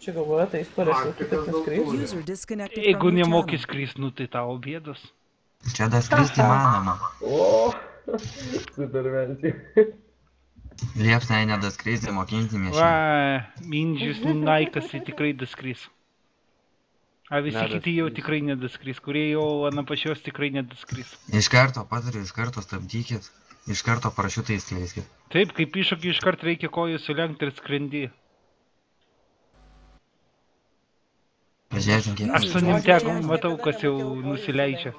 Čia galvoja, tai jis parašė, kitaip neskrys. User disconnected from Jeigu your nemoki channel. skrist, nu tai tavo bėdos. Čia dar skristi įmanoma. O, supervencija. Liepsnai nedaskristi, mokinti miešį. Va, Mindžius Naikas tai tikrai daskris. A visi kiti jau tikrai nedaskris, kurie jau anapačios tikrai nedaskris. Iš karto patariu, iš karto stabdykit. Iš karto parašiutai įskleiskit. Taip, kaip iššūkį iškart reikia kojų sulenkti ir skrendi. Pažiūrėsim, kiek. Aš su Nimtegu matau, kas jau nusileidžia.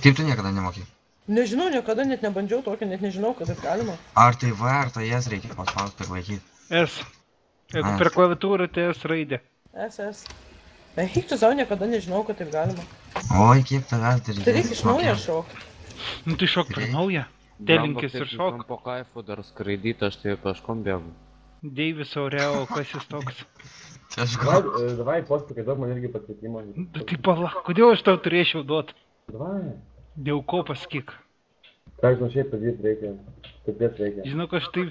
Kaip tu niekada nemoki? Nežinau, niekada net nebandžiau tokio, net nežinau, kad taip galima. Ar tai V, ar tai S reikia paspausti ir laikyti? S. Jeigu per klaviatūrą, tai S raidė. SS. Eik tu savo, niekada nežinau, kad taip galima. Oi, kiek tavęs daryti. Tai reikia iš naujo šokti. Nu tai šok per naują. Telinkis ir šok. Po kaifu dar skraidyti, aš tai peškom bėgu. Deivis Aureo, kas jis toks? Davai, postų, duok man irgi pakvietimą. Tai pala, kodėl aš tau turėčiau duot? Davai. Dėl ko pasakyk? Ką žinau, šiaip padėti reikia. Taip reikia. Žinok, aš tai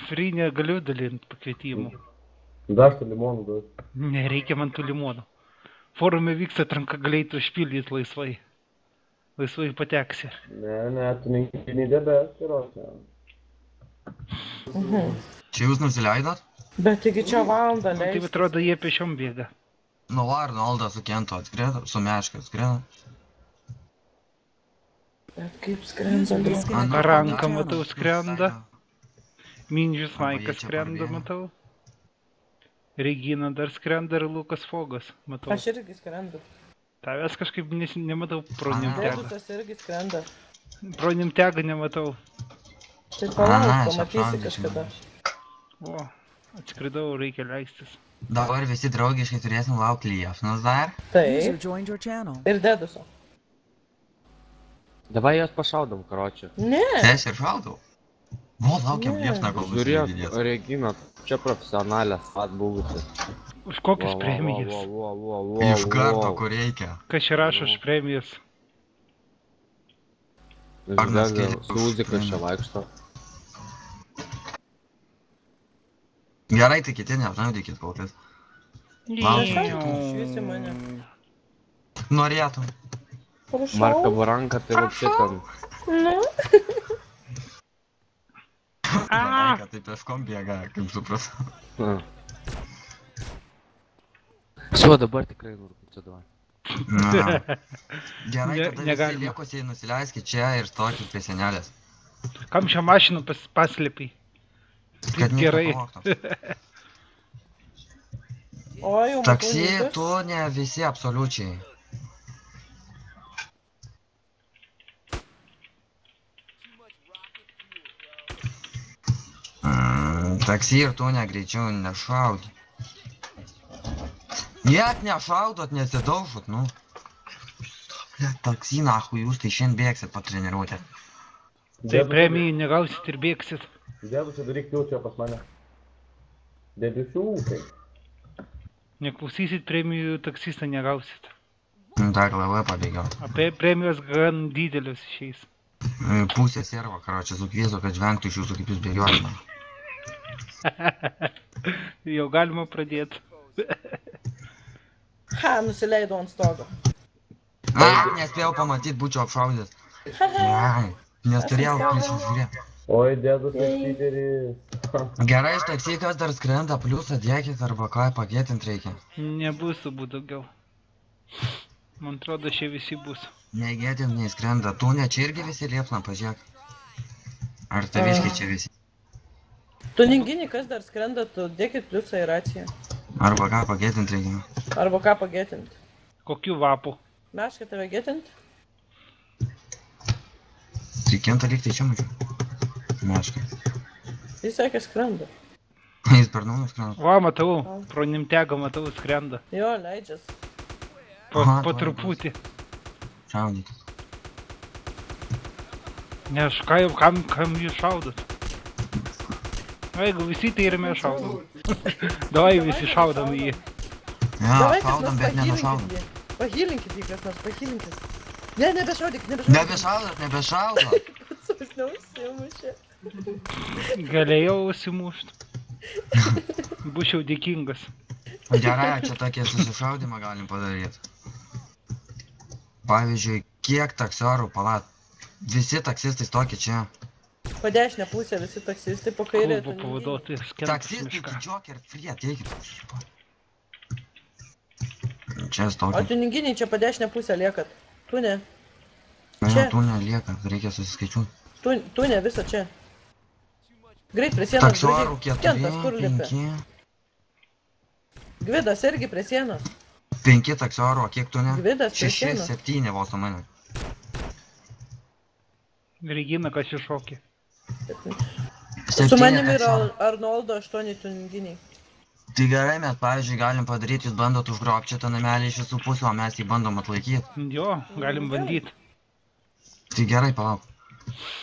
free negaliu dalinti pakvietimų. Daš tu limonų duos. Nereikia man tų limonų. Forume vyksta atranka, galėtų užpildyti laisvai. Laisvai pateksi. Ne, tu neįdėbė, tai Čia jūs nusileidot? Bet taigi čia valandą Tai leis. atrodo, jie pešiom bėga. Nu, Arnoldą su Kentu atskrėdo, su Meška atskrėdo. Bet kaip skrenda, User bro. disconnected from your Ranką channel. matau skrenda. Mindžius Arba jie Naikas čia skrenda, parbėgo. matau. Regina dar skrenda ir Lukas Fogas, matau. Aš irgi skrendu. Tavęs kažkaip nematau pro Aha. Nimtegą. Dėdusas irgi skrenda. Pro Nimtegą nematau. Tai palauk, Aha, čia pamatysi apšaudysim. kažkada. O, atskridau, reikia leistis. Dabar visi draugiškai turėsim laukti liepsnos dar. User Taip. joined your channel. Ir deduso. Davai jas pašaudom, karočią. Ne. Tai aš ir šaudau. O, laukiam Ne. liepsną, kol Žiūrėk, nusidės. Regina, čia profesionalės atbuvusi. Už kokias premijas? Iš karto, kur reikia. Kas čia rašo už premijas? Arnas Žiūrėk, kėlė- su muzikas čia vaikšto. Gerai, tai kiti neapžaudykit kol kas. Laukiam kitų. Išvysi mane. Norėtum. Prašau. Marka Baranka, tai vapšė ten. Nu. Gerai, kad taip peškom bėga, kaip supratau. Su, dabar tikrai nurkučiu davai. Na. Gerai, Ne- tada visi negalima. liekusiai nusileiskit čia ir stokit prie senelės. Kam šią mašiną paslėpiai? Kad Gerai. nepamoktum. O, jau matau Taksi, vaikus. tu ne visi absoliučiai. Taksi ir tu negreičiau nešaudai. Net nešaudot, nesidaužot, nu. Taksi, nahui, jūs tai šiandien bėgsit patreniruotę. Tai premijai negausit ir bėgsit. Dėdusi daryk jau čia pas mane. Dėdusių ūkai. Neklausysit premijų, taksistą negausit. Dar labai pabėgiau. Apie premijos gan didelius išeis. Pusė servo, karočią, sukviesiu, kad žvengtų iš jūsų, kaip jūs bėgiojate. Jau galima pradėti. Ha, nusileidau ant stogo. Nespėjau pamatyti, būčiau apšaudęs. Ai, nes turėjau prisižiūrėti. Oi, dėdusi Piteris. Gerai, iš taksi, kas dar skrenda, pliusą dėkit arba ką pagėtint reikia. Nebus turbūt daugiau. Man atrodo, čia visi bus. Negėtint, nei skrenda. Tu ne čia irgi visi liepsna, pažiūrėk. Ar taviškai čia visi? Tu ningini, kas dar skrenda, tu dėkit pliusą į raciją. Arba ką pagėtint reikia. Arba ką pagėtint. Kokių vapų? Meška tave gėtint? Tai Kentą lygtai čia mačiau. Meška. Jis sakė skrenda. Jis per naują skrenda. Va, matau, pro Nimtegą matau, skrenda. Jo, leidžias. Aha, Po tuoj truputį. Šaudykit. Ne, aš kam jūs šaudot? Na, jeigu visi tai ir mes šaudom. Davai visi šaudom į jį. Ja, Davai, kas šaudam, nors bet nenušaudam. pahylinkit jį. Pahylinkit jį, kas nors pahylinkit. Ne, nebešaudyk, nebešaudyk. Nebešaudot, nebešaudot. Pats neužsimušė. Galėjau užsimušt. Būčiau dėkingas. Gerai, čia tokį susišaudimą galim padaryti. Pavyzdžiui, kiek taksiorų palat. Visi taksistai stoki čia. Po dešinę pusę visi taksistai, po kairę Klubo tuninginiai. pavaduotojas Kentas Taksistai, miška. Joker, free, ateikit. Čia O stoki. tuninginiai čia po dešinę pusę liekat. Tu ne. Ne, čia. tu nelieka, reikia susiskaičiuoti. Tu ne, visą čia. Greit prie sienos. Taksiorų Gvidas, Kentas, kur 4, lipi? 5. Gvidas irgi prie sienos. 5 taksiorų, o kiek tu ne? Gvidas prie 6, sienos. 7 vos nuo mane. Regina, kas iššokė. Su manimi Septyni yra taksiorų. Arnoldo 8 tuninginiai. Tai gerai, mes pavyzdžiui galim padaryti, jūs bandot užgrobti tą namelį iš visų pusių, o mes jį bandom atlaikyti. Jo, galim bandyti. Tai gerai, palauk.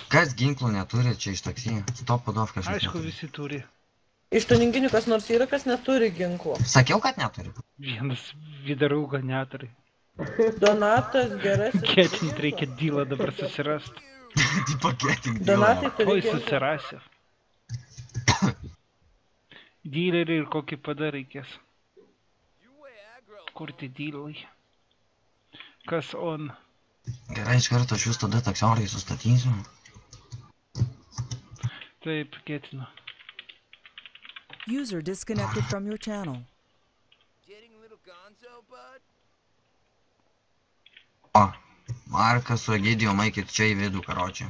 Kas ginklų neturi čia iš taksijų? Stop padov kažkas. Aišku, visi turi. Iš tuninginių kas nors yra, kas neturi ginklų. Sakiau, kad neturi. Vienas vidarauga neturi. Donatas gerasis. Ketint reikia dylą dabar susirast. Tipo getting Donatai deal. turi Oi, ginklų. susirasiu. Dylerį ir kokį pada reikės. Kur tie dylai? Kas on? Gerai, iš karto aš jūs tada taksiorai sustatysiu. Taip, ketinu. User disconnected from your channel. O, Markas su Egidijom eikit čia į vidų, karočią.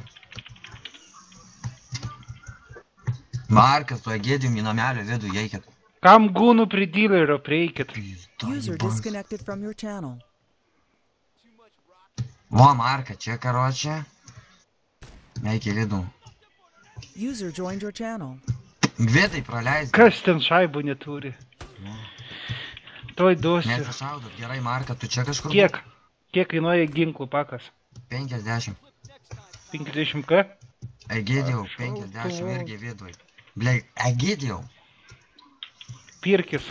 Markas su Egidijom į namelio vidų eikit. Kam gūnų prie dylerio prieikit? User disconnected from your channel. Va, Marka, čia karočią. Eik į vidų. User joined your channel. Gvidai praleis. Kas ten šaibų neturi? Tuoj duosiu. Nesišaudot, gerai, Marka, tu čia kažkur. Kiek? Kiek kainuoja ginklų pakas? 50. 50 k? Egidijau, Aš 50 šautau. irgi vidui. Blei, Egidijau. Pirkis.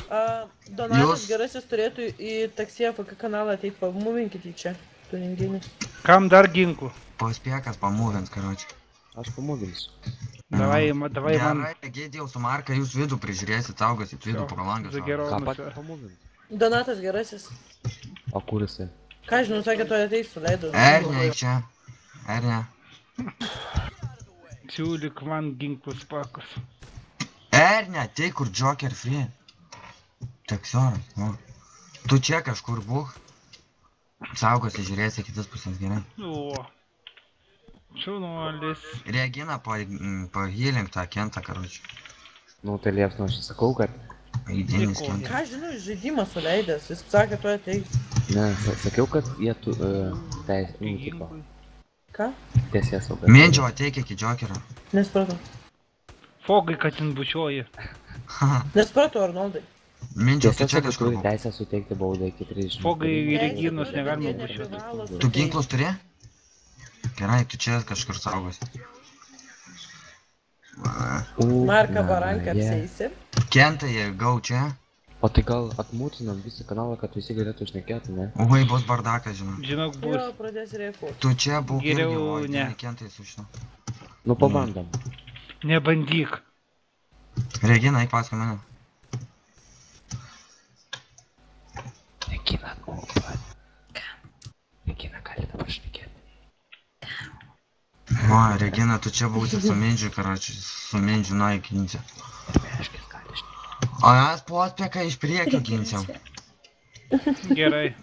Donatas Jūs- gerasis turėtų į taksiją kokį kanalą ateit, pamuvinkit jį čia. Tuninginį. Kam dar ginklų? Paspiekas pamuvins, karočią. Aš pamoginsiu. Davai man. Gerai, Egidijau, su Marka jūs vidų prižiūrėsit, saugosit vidų pro langą. Za sau. gero- Ką pat pamoginti? Donatas gerasis. O kur jisai? Ką žinau, sakė, tu ateis, suleido. Ernė, eik čia. Ernė. Siūlyk man ginklus pakas. Ernė, tai kur Joker free. Taksioras, nu. Tu čia kažkur būk. Saugosi, žiūrėsi kitas pusės gerai. O. Šaunuolis. Regina pahylink tą Kentą, karočią. Nu, tai liepsnu, aš sakau, kad... Įdienis Dėkoju. Kentą. Ką žinau, iš žaidimą suleidęs. Jis sakė, tu ateis. Ne, sakiau, kad jie tu... teis... Nu, tipo, Ginklai. Ką? tiesės sauga. Mindžio ateik iki Jokerio. Nespratau. Fogai, kad ten bučioji. Nespratau, Arnoldai. Mindžio, tu Tiesės čia sauga kažkur turi būk. teisę suteikti baudą iki 30. Fogai Teisę Reginos turi, negalima bet jie bučiuoti. neprivalo Tu suteikti. ginklus turi? Gerai, tu čia kažkur saugosi. Marka baranka apseisi. Kentai, gau čia. O tai gal atmūtinam visą kanalą, kad visi galėtų šnekėti, ne? Oi, bus bardakas, žinau. Žinok, Jo, bus. pradės rėkuoti. Tu čia būk irgi, Geriau o ne. Kentai su šinu. Nu, pabandom. Nebandyk. Regina, eik paskui mane. Regina, nu, pat. Regina, gali dabar šnekėti. O, Regina, tu čia būsi su Mindžiu, karočiui, su Mindžiu naikinti. Meškis gali šnekėti. O mes pospėką iš priekio ginsim. Gerai.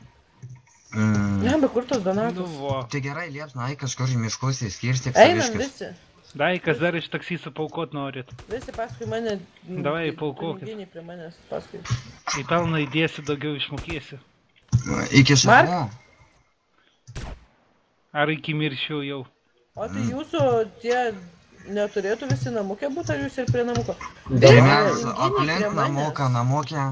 Ne, be kur tos Nu Donatas? vo. Tai gerai, liepsna, eik kažkur į miškus įskirstyk Einam saviškis. visi. Dai, kas dar iš taksy paukot norit. Visi paskui mane. Davai, paaukokit. Tuninginiai prie manęs paskui. Į pelną įdėsi, daugiau išmokėsi. Iki šakų. Ar iki mirščiau jau. O tai jūsų tie neturėtų visi namukė būti, ar jūs ir prie namuko? Tai Visi mes tuninginiai aplink prie namuką, manęs. namukę.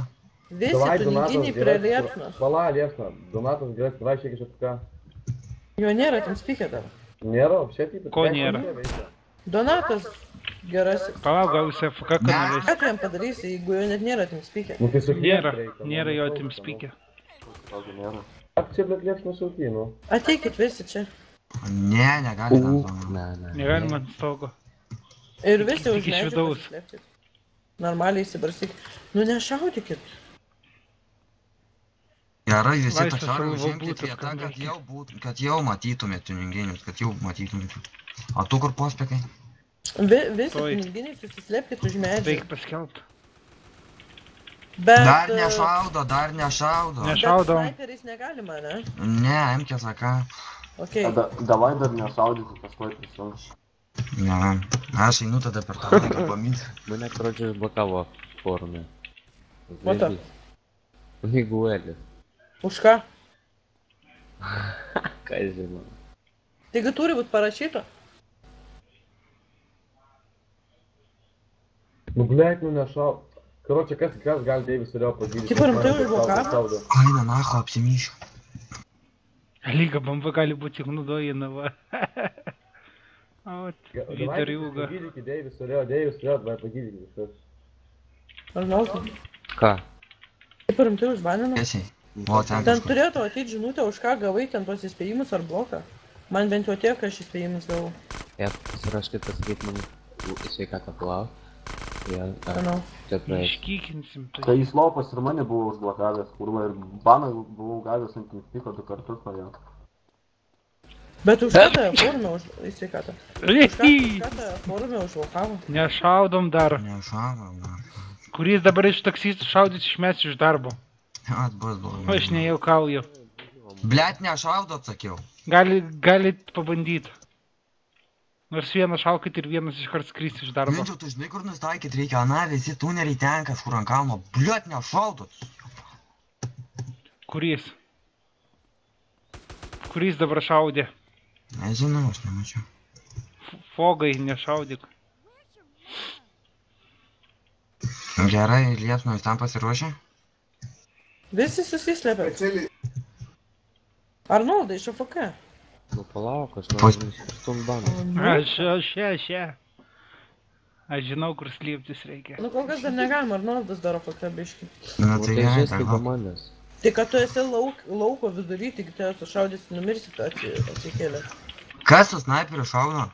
Visi Давай, tuninginiai Donatas, prie gerai. liepsnos. Pala, liepsna. Donatas, gerai, давай šiek tiek ką. Jo nėra, tam spykė dar. Nėra, šiaip taip. Ko nėra? Donatas gerasis. Palauk, gal jūs FK kanalės. Ką tu jam padarysi, jeigu jo net nėra tam spykė? Nu, tai su Nėra jo tim spykė. Ak, čia, blėt, liepsna sauky, nu. Ateikit visi čia. Ne, negali ant to. Ne, ne. Negalima ant stogo. Ir visi Tik iš užleidžia vidaus. pasislėpti. normaliai įsibarstyk. Nu nešaudykit. Gerai, visi Laisvas taksorai savo užimkit būtų, vietą, kad jau matytumėt tuninginius, kad jau matytumėt. O tu kur pospekai? Visi Tuoj. piniginiai susislėpkit už medžių. Reik paskelbt. Bet... Dar nešaudo, dar nešaudo. Neš- Bet Šaudom. snaiperis negalima, ne? Ne, MK saka. Okei. Давай dar nešaudyti, paskui prisijungs. Ne, aš einu tada per tą laiką paminti. Мене, коротше, блокало в форумі. Ото. Зв'язись. Мігуелі. Už ką? Казіно. Taigi turi būt parašyta. Nu, blėt, nu nešau. Короче, kas gali Deivis turėjo pagydyti. Tipo, rimtai užblokavo? Aina, nacho, apsimyšiu. Lyga bomba gali būti naudojama. Вот, Витер Юга. Pagydykit Deivis turėjo, davai pagydykit viskas. Arnoldai. Ką? Taip rimtai užbanino. Tiesiai. O, ten Ten kažkur. turėtų ateit žinutę, už ką gavai ten tos įspėjimus ar bloką. Man bent jau tiek, aš įspėjimus gavau. Я pasiruoškit pasakyt man sveikatą palauk. Ja, Manau. čia praeis. Iškykinsim Tai tai. jis lopas ir mane buvo užblokavęs, kurva, ir baną buvau gavęs ant Nifiko 2 kartus nuo jo. Bet už ką tave forume į sveikatą? Už ką Reikia. tave forume užblokavo? Nešaudom dar. Nešaudom, na. Kuris dabar iš taksistų šaudys išmes iš darbo. Atbus O blogai. aš nejaukauju. Blet, nešaudo, atsakiau. Galit pabandyti. Nors vieną šaukit ir vienas iškart skris iš darbo. Minčiau, tu žinai, kur nustaikyt reikia, ana, visi tuneliai ten kažkur ant kalno. Blet, nešaudo. Kuris? Kuris dabar šaudė? Nežinau, aš nemačiau. Fogai, nešaudyk. Gerai, liepsno, jūs tam pasiruošę? Visi susislėpė. Arnoldai, iš AFK. Nu palauk, aš Pas- noriu nusistum baną. Aš žinau, kur slėptis reikia. Nu kol kas dar negalima, Arnoldas daro AFK biškį. Na, Nu tai tai gerai, žaisk tai kaip va. manęs. Tai kad tu esi lauko vidury, tik tave sušaudysi, numirsi, tu atsikėlė. Kas su snaiperiu šaudo?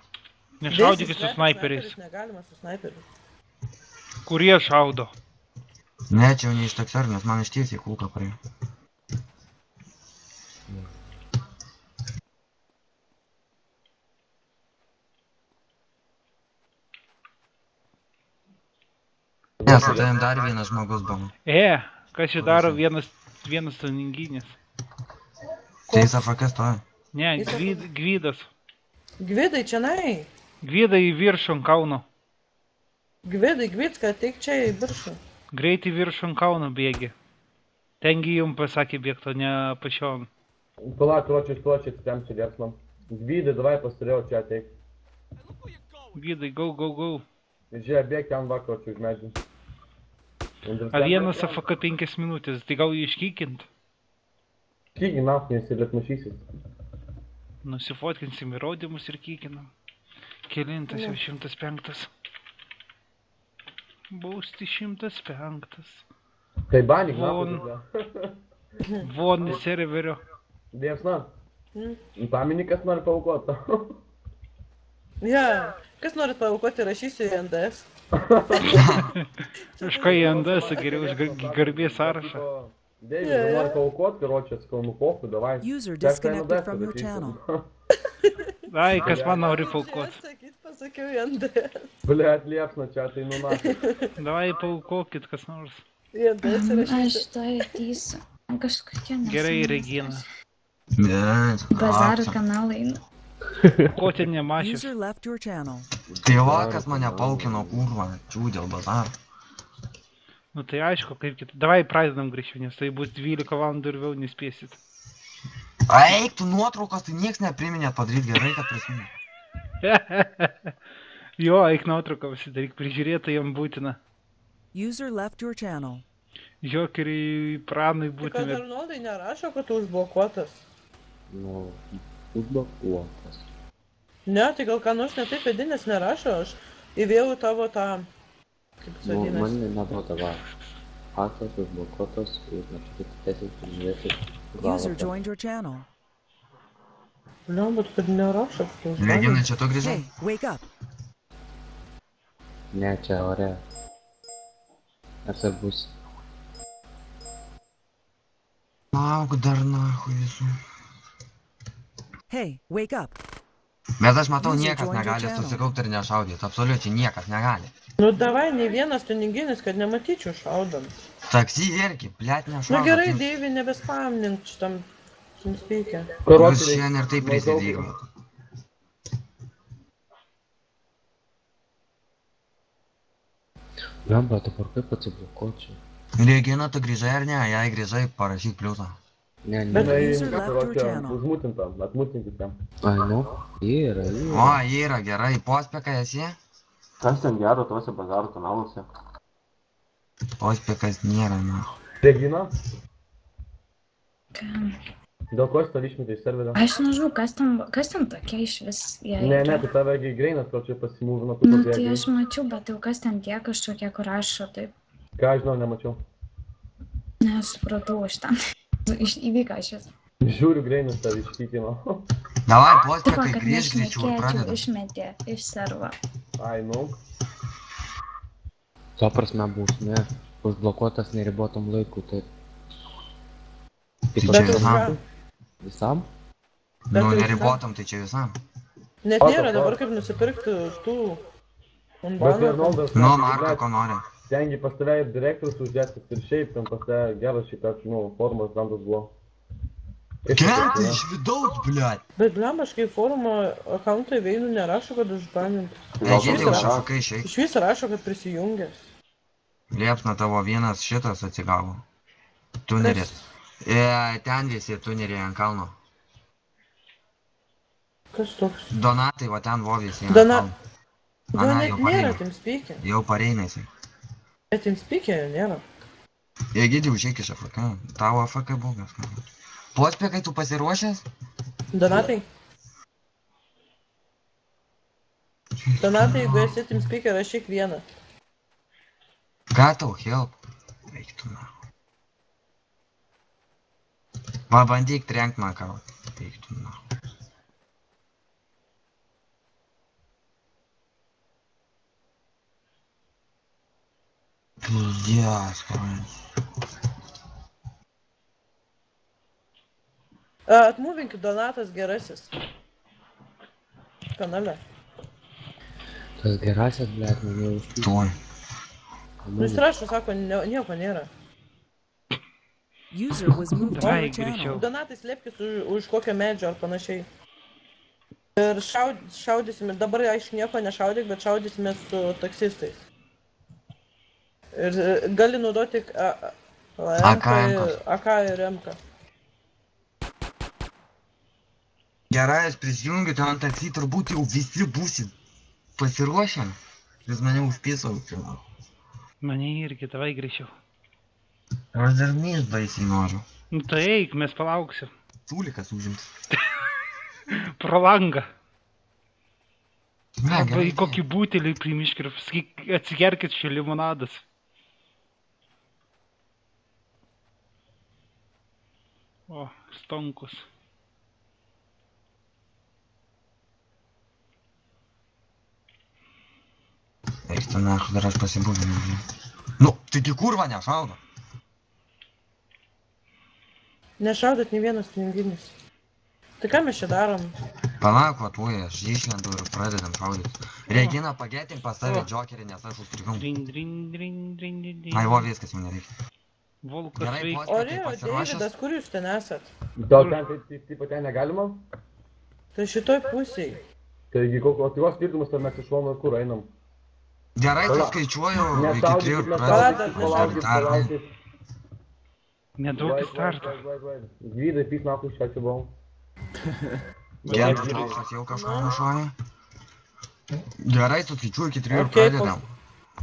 Nešaudykit su snaiperiais. Negalima su snaiperiu. Kurie šaudo? Ne, čia jau ne iš taksarių, nes man iš tiesiai kulka praėjo. Ne, su tavim dar vienas žmogus buvo. Kas čia daro vienas tuninginis? Tai jis AFK stovi. Ne, Gvydas. Gvidai, čia nai. Gvydai į viršų ant kauno. Gvidai, Gvidską, teik čia į viršų. Greitai viršų ant kauno bėgi. Tengi jums pasakė bėgto, ne pačiom. Palauk, короче, там čia liepsnom. Gvydai, davai pasturėjau čia ateik. Gvydai, go. Ir žiūrėk, bėk ten va, короче, už medžių. A vienas AFK 5 minutės, tai gal jį iškykint? Kygi, naf, nesilietmušysis. Nusifotkinsim įrodymus ir kykinam. Kelintas jau 105. Bausti 105. Tai banik, Von. naf, Von į serverio. Liepsna. Mm. Paminikas nori paukoti. Ja, kas norit paaukoti, rašysiu į NDS. Aš ką į NDS geriau už garbės sąrašą. Deivis, nori paukoti, короче, sakau, nu pofu, davai. User Teks disconnected NDS from your padarysim. channel. Ai, kas man nori paukot. Pasakiau į NDS. Blet, liepsna čia, tai nu naf. Davai paukokit kas nors. Į NDS Aš rašysiu. to ateisiu. Kažkokia nesąmonė. Gerai, Regina. Ne, Bazaro apsa. kanalai. Ko ten nemačius? User left your channel. Tai vakas mane paukino, kurva, čiū dėl bazaro. Nu tai aišku, kaip kitą. Davai pradedam greičiau, nes tai bus 12 valandų ir vėl nespėsit. Eik, tu nuotraukos, tai nieks nepriminėt padaryti, gerai, kad prisiminė. Jo, eik nuotrauką pasidaryk, prižiūrėta jam būtina. User left your channel. Jokeriai pranui Tai kad būtina. Arnoldai nerašo, kad tu užblokuotas. Nu, užblokuotas. Ne, tai gal ką nors netaip vedinės nerašo, aš įvėjau tavo tą... Kaip jis Nu, vadinasi? man neduodava. Aktas užblokuotas ir neturėtų teisės prižiūrėti User galą. joined your channel. Ne, bet kad nerašo, kad tu Regina, užblokuotas. čia tu grįžai? Hey, wake up. Ne, čia ore. Atsargus. Lauk dar nahui visų. Hey, wake up. Bet aš matau, User niekas joined your negali channel. susikaupti ir nešaudyti. Absoliučiai niekas negali. Nu davai, nei vienas tuniginis, kad nematyčiau šaudant. Taksi irgi, blėt, Nu nešaudo. gerai, Deivi, nebespamnink šitam speikia. Jūs šiandien ir taip prisidirbo. Blemba, dabar kaip atsiblokuot čia? Regina, tu grįžai ar ne? Jei grįžai, parašyk pliusą. Ne, Bet- ne. User left your channel. Užmutintam, atmutinkim. Ai, nu. Yra. O, yra gerai. Pospekai esi? Kas ten gero tuose bazaro kanaluose? Pospekas nėra, na. Regina, Ką? dėl ko šitą išmetė iš serverio? Aš nežinau, kas ten tokia iš vis. jie Ne, yra. tai tavegi Greinas, kol čia pasimūvino, Nu tai aš mačiau, bet jau kas ten tie kažkokie, kur rašo, taip. Ką aš žinau, nemačiau. Nesupratau aš ten. Įvyko šis. Žiūriu, Greinas tave išpykino. Davai, Tipo, pospekai, kad grįžk greičiau ir nešnekėčiau, pradedam. išmetė iš servo. Ai, nu. Tuo prasme bausmė. Užblokuotas neribotam laikui, tai Tai Bet čia už visam. ką? visam? Bet Nu, tai neribotam, tai čia visam. Net O, nėra o. dabar kaip nusipirkti tų... Bet unbanų. Arnoldas, Nu, Marko, ko nori. tengi pas tave ir direktorius uždėstas ir šiaip ten pas tave geras šitas, nu, formas randas buvo. Kenti iš vidaus, blėt. Bet blembaškai forumo akauntui veinų nerašo, kad užbaninti. Egidė už šafukai išeik. Iš vis rašo, kad prisijungęs. Liepsna tavo vienas šitas atsigavo. Tuneris. Ten visi tuneriai ant kalno. Kas toks? Donatai, va ten vo visi ant Dona- kalno. Jo Ana, net jau nėra pareina. TeamSpeak'e. Jau pareina jisai. Bet TeamSpeak'e jo nėra. Egidė užeik iš AFK. Tavo AFK bugas. Pospekai, tu pasiruošęs? Donatai? Donatai, jeigu esi TeamSpeak'e, rašyk vieną. Ką tau, help? Eik tu na. Va, bandyk trenkt man ką. Eik tu na. Pildės, pavyzdžiui. Atmuvinkit Donatas gerasis. Kanale. Tas gerasias, blėt, mane užpykė. Tuoj. Nu jis rašo, sako, nieko nėra. User was moved to Давай, your channel. гречок. Donatai slėpkis už kokio medžio ar panašiai. Ir šaudysime, dabar aišku nieko nešaudyk, bet šaudysime su taksistais. Ir gali naudoti AK ir MK. Gerai, aš prisijungiu, ten ant taksi turbūt jau visi būsi pasiruošę. Jis mane užpisau. Mane irgi, davai greičiau. Aš dar mys baisiai noriu. Nu tai eik, mes palauksim. Tūlikas užims. Pro langą. Ne, Arba gerai. į kokį butelį primišk ir pasakyk, atsigerkit čia limonadas. O, stonkus. Eik tu nachu, dar aš pasibūdinu. Nu, taigi kurva nešaudo. Nešaudot nei vienas tinginis. Tai ką mes čia darom? Palauk, va tuoj, aš išlendu ir pradedam šaudyti. Regina, pagetink pas tave džokerį, nes aš užstrigau. Drin, drin, drin, drin, drin, drin. Ai, va, viskas jau nereikia. Volkas Gerai, veikia. vos- Ori, o Deividas, kur jūs ten esat? Gal ten taip ten negalima? Tai šitoj pusėj. Taigi, kokios skirtumus ten mes iš šono ir kur einam? Gerai, tai Pala- skaičiuoju iki 3 ir Palauk, pradedam. palaukit. Nedaug starto. Gvydai, pys nahui, čia čia buvau. Gentas trauksas jau kažką nušovė. Gerai, tu skaičiuoju iki 3 ir Okei, pradedam.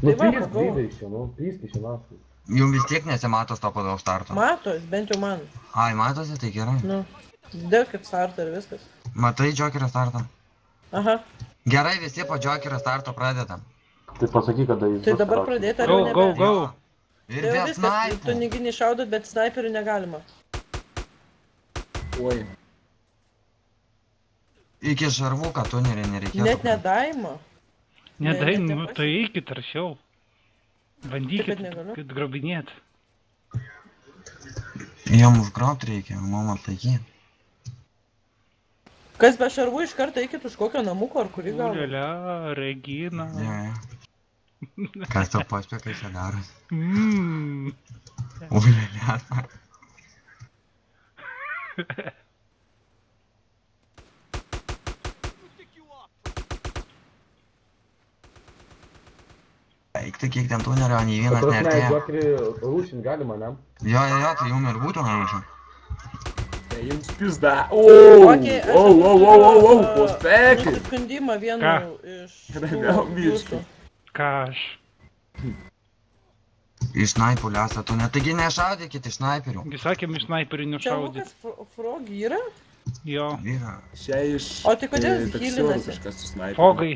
Nu, Tai va, pys, pagau. Gvydai iš čia, nu, pyski čia nahui. Jums vis tiek nesimato to pagal starto. Matos, bent jau man. Ai, matosi, tai gerai. Nu, dėkit startą ir viskas. Matai džokerio startą. Aha, Gerai, visi po džokerio starto pradedam. Tai pasakyk, kada jis tai bus dabar startas. pradėti ar jau Go, nebe? go, go. Ir Tai jau be viskas, snaipų. tuniginiai šaudot, bet snaiperių negalima. Oi. Iki šarvuką tunerį nereikėtų. Net nedaimo. Nedai, Ne, nu tai eikit aršiau. Bandykit, kad negaliu. kad grobinėt. Jam užgrobt reikia, mum atlaikyti. Kas be šarvų iš karto eikit už kokio namuko ar kurį gal. Ulialia, Regina. Jo. Kas tau paspėkai čia daro? Mmm. Ulialia. Eikti kiek ten tunerio, nei vienas Prasme, neartėja. Jokerį rūšint galima, ne? Jo, tai jum ir būtų narūšę. Tai jums pizda. Okei, aš turiu, pospekai. nusiskundimą vienu Ką? iš Kada tų vėl jūsų. biškį. Ką aš? Iš snaipų lesa, tu net taigi nešaudykit iš snaiperių. Gi sakėm iš snaiperių Čia nešaudyt. Lukas Frog yra? Jo. Vyra. Čia iš... O tai kodėl jis taksiūrų gilinasi? kažkas su snaipiu. Fogai.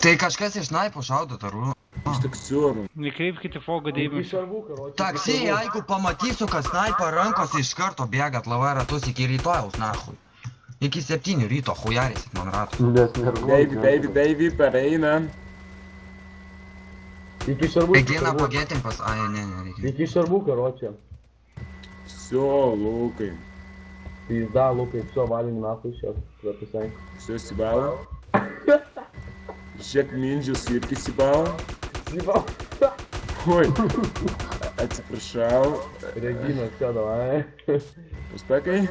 Tai kažkas iš snaipų šaudo, taru. Iš taksiūrų. Nekreipkite fogo Iš dėmesio. šarvų, karoči. Taksi, jeigu pamatysiu, kad snaipa rankos iš karto bėgat lavai ratus iki rytojaus, nahui. Iki 7 ryto, hujarysit man ratus. Baby, pareina. Iki šarvų. Egina pagėtim pas... Ai, ne, nereikia. Iki šarvų, karoči. Все, Lukai. Pizda, Lukai, все, valim nafui šios. Prapusai. Все, Sibau. Žiūrėk, Mindžius irgi Sibau. Sibau. Oi. Atsiprašau. Regina, čia, davai. Pospekai.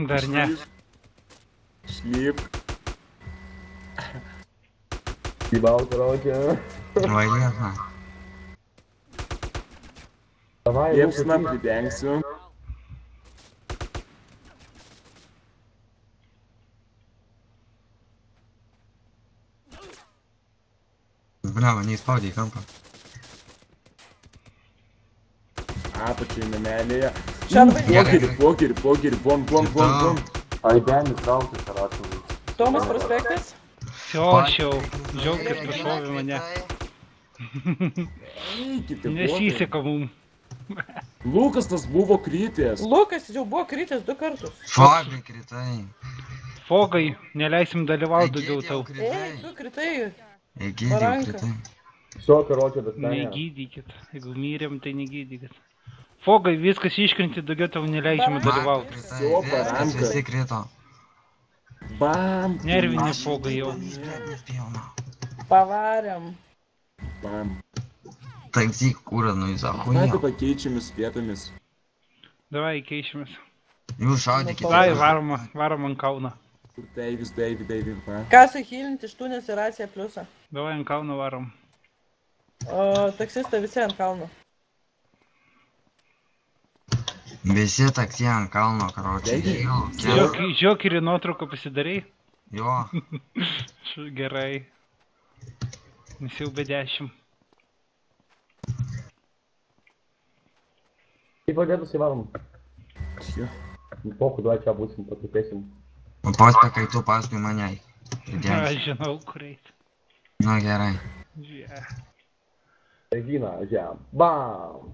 Dar ne. Šlyp. Sibau, karoči. Vailėsna. Davai, Liepsną Lukai. pridengsiu. Bliava, neįspaudė į kampą. Apačiai namelėje. Šarvai. Pokerį, bom. Aidenis trauktis, karočiui. Tomas Prospektas. Fiošiau. Džiaugtis pašovė mane. Eikite, Nesiseka mum. Lukas tas buvo krytės. Lukas jau buvo kritęs 2 kartus. Fogai kritai. Fogai, neleisim dalyvauti daugiau tau. Ei, tu kritai. Egidijau Baranka. kritai. Все, karoči, das ne. Negydykit. Jeigu myrėm, tai negydykit. Fogai, viskas iškrinti, daugiau tau neleidžiame dalyvauti. Kritai, viskas visi krito. Bam. Nervinė fogai jau. Nespėjau, Pavarėm. Bam. Taksi, kūrą, nu jūs Ką achujo. dabar keičiamis vietomis? Davai, keišimės. Jūs šaudykite. Davai, varom ant Kauną. Kur Deivis, va. Ką suhilinti iš Tunės ir Racija pliusą? Davai ant Kauną varom. O taksistai visi ant kalno. Visi taksi ant kalno, karočiui. Žiokirį nuotrauką pasidarai? Jo. Gerai. Nes jau be 10. Kaip vadėtus įvarom? Jo. Pochu, duoj čia būsim, patupėsim. O paspekai tu paskui mane. Aš žinau, kur eit. Nu gerai. Žie. Regina, žem. Bam!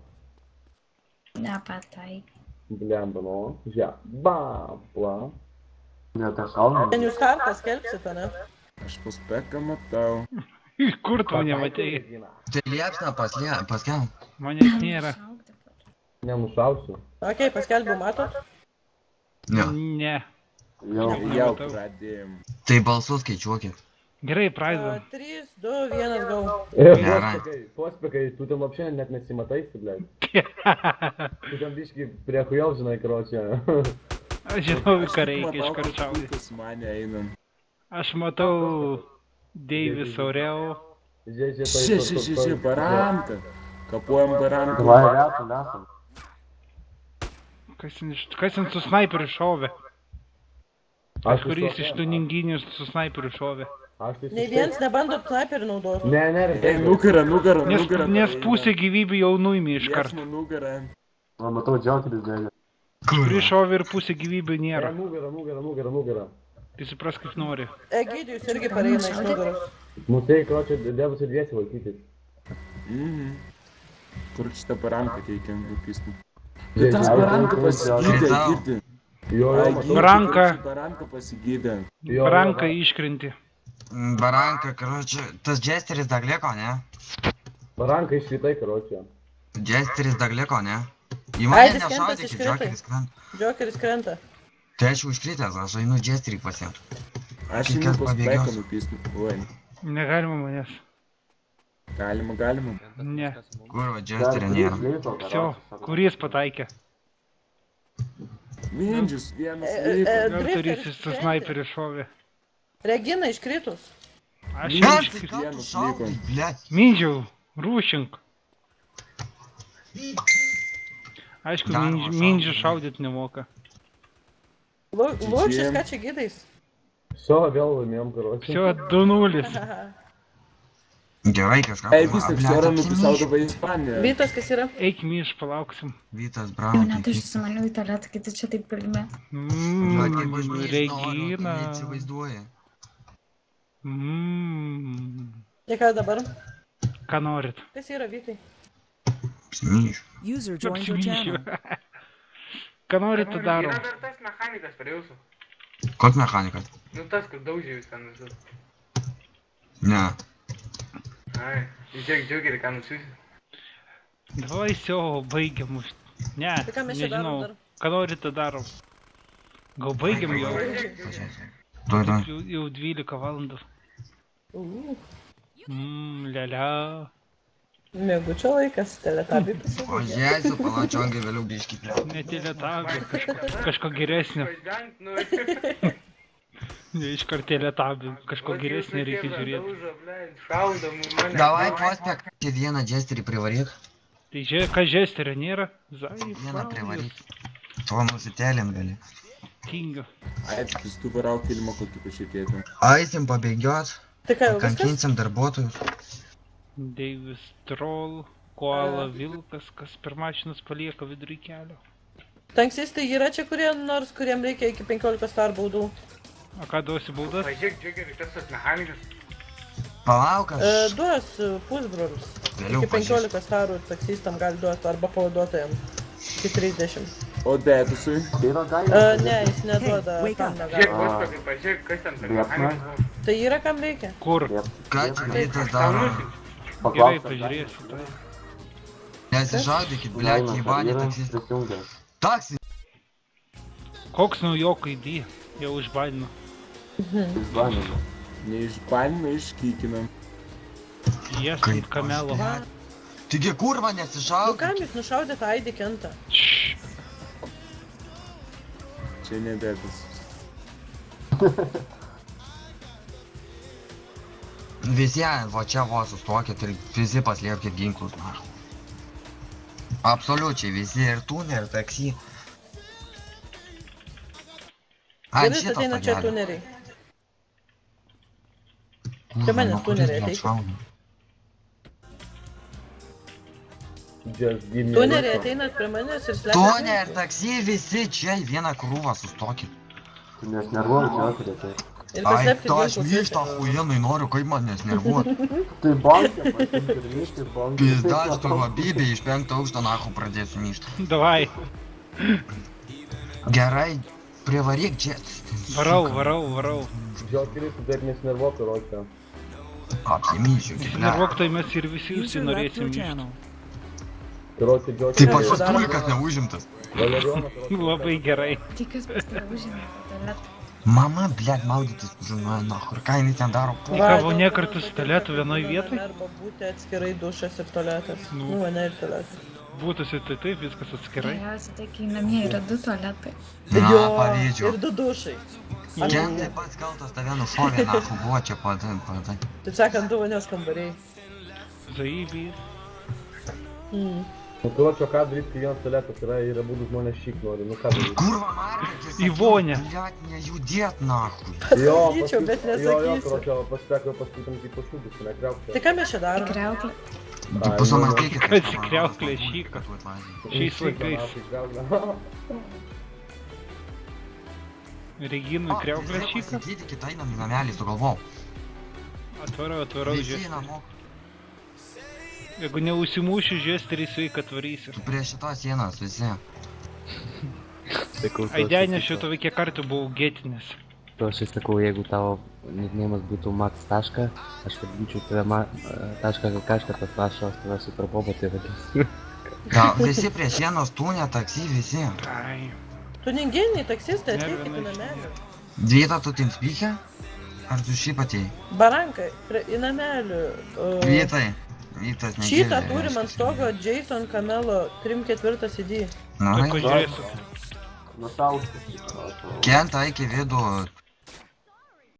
Nepatai. Blemba, nu. Žem. Bam! Pla. Ne, tai kalnas. Ten jūs kartą skelbsite, ne? Aš Pospeką matau. Kur tu nematei? Tai liepsna paskelb. Manęs nėra. Nenušausiu. Okei, paskelbiu, matot? Ne. Ne. Jau. Jau pradėjom. Tai balsus skaičiuokit. Gerai, praidom. 3, 2, 1, go. Gerai. Pospekai, tu ten apšiai net nesimataisi, blei. Tu ten biški prie hujau, žinai, karočią. Aš žinau, ką reikia iškarčiauti. Kas mane einam. Aš matau Deivis Aureo. Še, baranką. Kapuojam baranką. Vai, retų, nesam. Kas ten su snaiperiu šovė? Kuris iš tų ninginių su snaiperiu šovė? Nei vienas nebandot sniperį naudoti. Ne, Ei, nugara. Nes pusė gyvybių jau nuimė iš karto. Liepsna nugara. O, matau, džiaugiris dėlė. Kuris šovė ir pusė gyvybių nėra. Nugara. Tai supras kaip nori. Egidijus irgi pareina iš nugaros. Nu tai, karočią, dėbusi dviesi vaikytis. Kur šitą baranką teikiam, lūpistų. Bet tas baranką pasigydė, girdi. Jo, matau. Baranką pasigydė. Ranką iškrinti. Baranka, karočiui, tas Jesteris dar liko, ne? Baranka išritai, karočią. Jesteris dar liko, ne? Į Ai, mane diskentas nešaudykit, iškrito. Jokeris krenta. Jokeris krenta. Tai aš jau užkritęs, aš einu Jesterį pasiemti. Aš Kai einu kas pas pabėgios. Beką nupisnu. Oi. Negalima manęs. Galima. Ne. Kur va Jesterio nėra? Все, kuris pataikė. Mindžius, vienas E, liko. Gal Drifteris turysis su krenta. snaiperiu šovė. Regina iškritus. Aš Ne. jau Kas iškriau. tai ką tu šaudai, blėt? Mindžiau, rūšink. Aišku, Dar mindžių šaudyt nemoka. Lūkštis, ką čia gydais? Šio, vėl laimėjom, karočią. Все, 2-0. Gerai, kažką. Ej, vis tik Blet, Siora apsimyš. nupisaudavo į Ispaniją. Vytas, kas yra? Eikime iš palauksim. Vytas, Jau bravo. net aš susimaniau į tualetą, kai tu čia taip kalbė. Kaip aš Regina. neįsivaizduoju. Tai ką dabar? Ką norit? Kas yra Vytai? Apsimyš. User joined your Apsimyšiu. channel. Ką norit, tai darom. Yra dar tas mechanikas prie jūsų. Koks mechanikas? Nu tas, kur daužė viską nusiūs. Ne. Ai, žiūrėk, džiugerį, ką nusiūsi. Davai, все, baigiam. Ne, Tai ką mes čia darom nežinau. dar? Ką norit, tai darom. Gal baigiam jau? Duoj, duoj. Jau 12 valandų. Lialia. Mėgučio laikas, teletabiai O pasibaigė. Jėzu, palačiongai vėliau biškį. Neteletabi, kažko geresnio. Važiuojant, nu... Ne iš karteletabi, kažko geresnio reikia žiūrėti. Daužo, blei, šaudom, mane... Davai pospek, vieną Jesterį privaryk. Tai ką žesterio nėra? Vieną privaryk. Tuo nusitelėm gali. Kinga. Ai, tu varau filmą kokį pašitėtum. Aisim pabėgiot, Tai ką, jau viskas? kankinsim darbuotojus. Deivis Troll, Koala Vilkas, kas per mašinas palieka vidury kelio. Tanksistai yra čia kurie nors, kuriem reikia iki 15 star baudų. O ką duosi baudas? Važiuok, džiugerį, kas tas mechanikas. Palauk, aš Duos pusbrolis. vėliau Iki pažiūrėsiu. 15 starų taksistam gali duoti arba pavaduotojam. Iki 30. O Detusui? Ne, jis neduoda, Wake kam up. Žiūrėk, negali. pospekai, pažiūrėk, kas ten per mechanikas buvo. Tai yra kam reikia. Kur? Ką čia Vytas daro? Gerai, pažiūrėsiu. Tai. Nesižaudykit, blėt, į banį taksistą. Taksi! Koks naujoko ID? Jau užbanino. Neišbanina, iškykinam. Jas Kaip ant kamelo. aš, blėt. Taigi kurva Nu kam nesižaudykit. jūs nušaudėte Aidį Kentą? Čia ne Detus. Visi, va čia vos sustokit ir visi paslėpkit ginklus. Na. Absoliučiai visi, ir tunė, ir taksi. Ant Gerai, šito ateina čia pagelio. tuneriai. Kurva, Čia manęs nu kuris, tuneriai blėt, ateikit. šauna? Tuneriai ateinat prie manęs ir slepiat. Tunė ir taksi visi čia į vieną krūvą sustokit. Ir Ai, paslėpkit to aš ginklus. myštą huijenai noriu, kaip man nesnervuot. Tai bankė, pasimti bankė. Pizdač, tu vabybė iš 5 aukšto nahu pradėsiu myštą. Davai, Gerai, privaryk čia. varau. Džokeris, tu taip nesinervuok, karočią. Apsimyšiu, kaip Nervok, tai mes ir visi User left your užsinorėsim. channel. Karočią, Taip džokeris. aš šis tulikas neužimtas. Valerionas, karočią. Labai gerai. Tai kas pas tave užėmė tą tualetą? Mama, blėt, maudytis žinoja, nahu, ir ką jinai ten daro? Tai ką, vonia kartu su tualetu vienoj vietoj? Arba būti atskirai dušas ir tualetas. Nu. Nu, ne ir tualetas. Būtųsi tai taip, viskas atskirai. Geriausia, tai kai namie yra 2 tualetai. Na, Jo, pavydžiu. ir 2 dušai. Ken taip pat kaltas tave nušovė, nahu, buvo čia padai. Taip sakant, 2 vonios kambariai. Zaibys. Nu, karočią, ką daryti, kai vienas tualetas yra ir abudu žmonės šyk nori, nu ką daryti? Kurva, Markas, Į vonią. Blėt, nejudėt, nahu. Pasakyčiau, bet nesakysiu. karočią, paspeką paskutėm kaip pašūdus, nekriauk Tai ką mes čia darom? Kriauklė. Pasamastykit. Atsikriauklė šyką. Šiais laikais. Reginui kriauklė šyką. Gydykit, einam į namelį, sugalvau. Atvarau, Visi žiūrėk. namo. Jeigu neužsimušiu, žiesterį sveika atvarysiu. Prie šitos sienos visi. Aidenė šito kiek kartų buvau gėtinis. Tu aš sakau, jeigu tavo nickname'as būtų Max taška, aš vadinčiau tave taška kažką, tas rašo, tave superbobo tai vadinasi. Gal visi prie sienos tūnė, taksi visi. Ai. Tuninginiai taksistai ateikit į namelį. Dvyta, tu timspykė? Ar tu šiaip atėjai? Barankai, į namelį. Vytai. Vytas negirdė. Šitą turim ant stogo Jason Camelo 3/4 CD. Nu, Pažiūrėsiu. Nušausti. Kent taikė vidų